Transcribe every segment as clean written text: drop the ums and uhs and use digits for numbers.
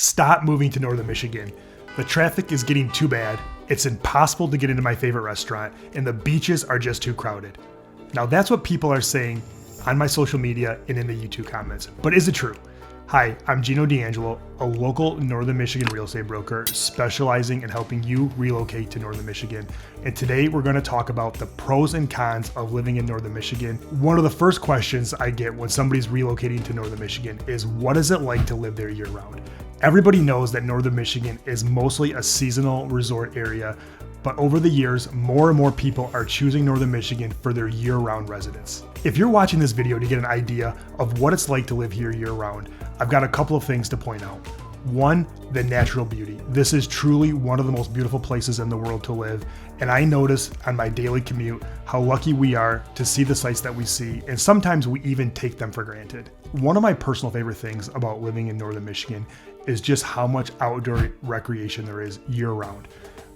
Stop moving to Northern Michigan. The traffic is getting too bad, it's impossible to get into my favorite restaurant, and the beaches are just too crowded. Now that's what people are saying on my social media and in the YouTube comments, but is it true? Hi, I'm Geno 𝐷𝐸𝐺𝐵𝐺, a local Northern Michigan real estate broker specializing in helping you relocate to Northern Michigan. And today we're going to talk about the pros and cons of living in Northern Michigan. One of the first questions I get when somebody's relocating to Northern Michigan is, what is it like to live there year round? Everybody knows that Northern Michigan is mostly a seasonal resort area, but over the years, more and more people are choosing Northern Michigan for their year-round residence. If you're watching this video to get an idea of what it's like to live here year-round, I've got a couple of things to point out. One, the natural beauty. This is truly one of the most beautiful places in the world to live, and I notice on my daily commute how lucky we are to see the sights that we see, and sometimes we even take them for granted. One of my personal favorite things about living in Northern Michigan is just how much outdoor recreation there is year-round.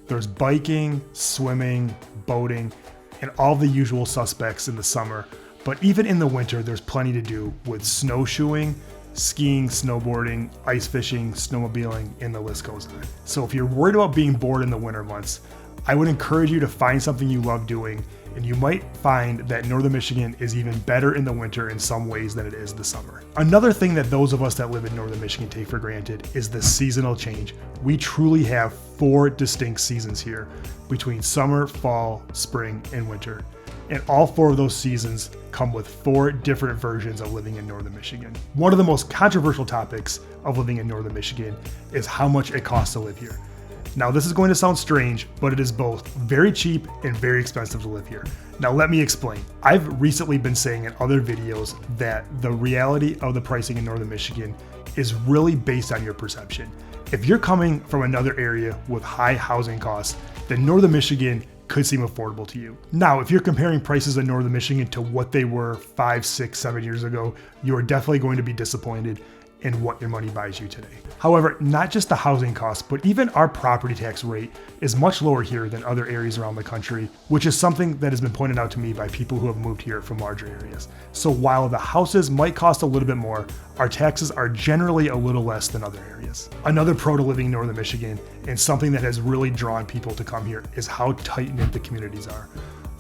There's biking, swimming, boating, and all the usual suspects in the summer, but even in the winter, there's plenty to do with snowshoeing, skiing, snowboarding, ice fishing, snowmobiling, and the list goes on. So if you're worried about being bored in the winter months, I would encourage you to find something you love doing, and you might find that Northern Michigan is even better in the winter in some ways than it is the summer. Another thing that those of us that live in Northern Michigan take for granted is the seasonal change. We truly have 4 distinct seasons here between summer, fall, spring, and winter. And all 4 of those seasons come with 4 different versions of living in Northern Michigan. One of the most controversial topics of living in Northern Michigan is how much it costs to live here. Now this is going to sound strange, but it is both very cheap and very expensive to live here. Now let me explain. I've recently been saying in other videos that the reality of the pricing in Northern Michigan is really based on your perception. If you're coming from another area with high housing costs, then Northern Michigan could seem affordable to you. Now, if you're comparing prices in Northern Michigan to what they were 5, 6, 7 years ago, you are definitely going to be disappointed in what your money buys you today. However, not just the housing costs, but even our property tax rate is much lower here than other areas around the country, which is something that has been pointed out to me by people who have moved here from larger areas. So while the houses might cost a little bit more, our taxes are generally a little less than other areas. Another pro to living in Northern Michigan, and something that has really drawn people to come here, is how tight-knit the communities are.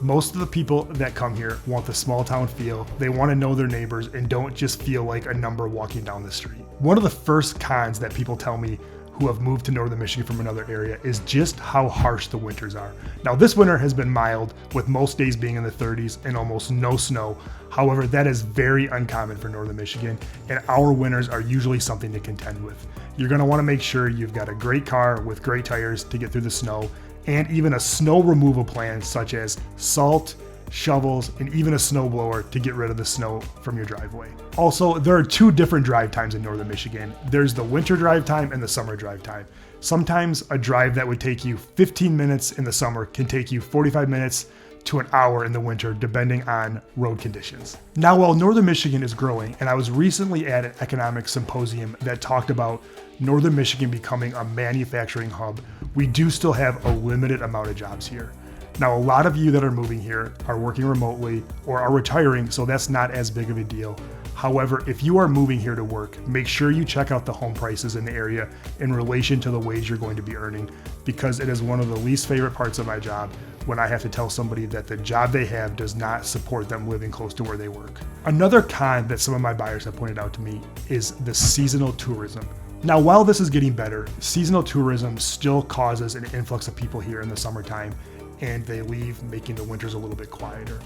Most of the people that come here want the small town feel. They want to know their neighbors and don't just feel like a number walking down the street. One of the first cons that people tell me who have moved to Northern Michigan from another area is just how harsh the winters are. Now this winter has been mild, with most days being in the 30s and almost no snow. However, that is very uncommon for Northern Michigan, and our winters are usually something to contend with. You're going to want to make sure you've got a great car with great tires to get through the snow, and even a snow removal plan such as salt, shovels, and even a snowblower to get rid of the snow from your driveway. Also, there are 2 different drive times in Northern Michigan. There's the winter drive time and the summer drive time. Sometimes a drive that would take you 15 minutes in the summer can take you 45 minutes to an hour in the winter, depending on road conditions. Now, while Northern Michigan is growing, and I was recently at an economic symposium that talked about Northern Michigan becoming a manufacturing hub, we do still have a limited amount of jobs here. Now, a lot of you that are moving here are working remotely or are retiring, so that's not as big of a deal. However, if you are moving here to work, make sure you check out the home prices in the area in relation to the wage you're going to be earning, because it is one of the least favorite parts of my job when I have to tell somebody that the job they have does not support them living close to where they work. Another con that some of my buyers have pointed out to me is the seasonal tourism. Now, while this is getting better, seasonal tourism still causes an influx of people here in the summertime, and they leave, making the winters a little bit quieter.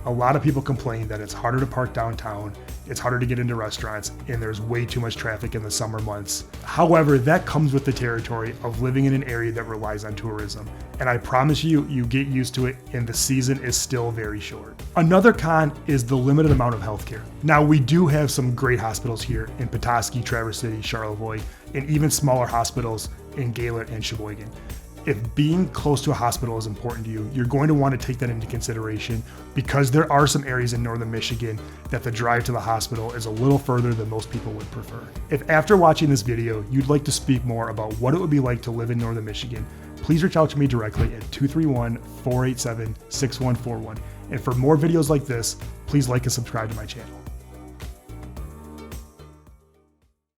A lot of people complain that it's harder to park downtown, it's harder to get into restaurants, and there's way too much traffic in the summer months. However, that comes with the territory of living in an area that relies on tourism. And I promise you, you get used to it, and the season is still very short. Another con is the limited amount of healthcare. Now, we do have some great hospitals here in Petoskey, Traverse City, Charlevoix, and even smaller hospitals in Gaylord and Sheboygan. If being close to a hospital is important to you, you're going to want to take that into consideration, because there are some areas in Northern Michigan that the drive to the hospital is a little further than most people would prefer. If after watching this video, you'd like to speak more about what it would be like to live in Northern Michigan, please reach out to me directly at 231-487-6141. And for more videos like this, please like and subscribe to my channel.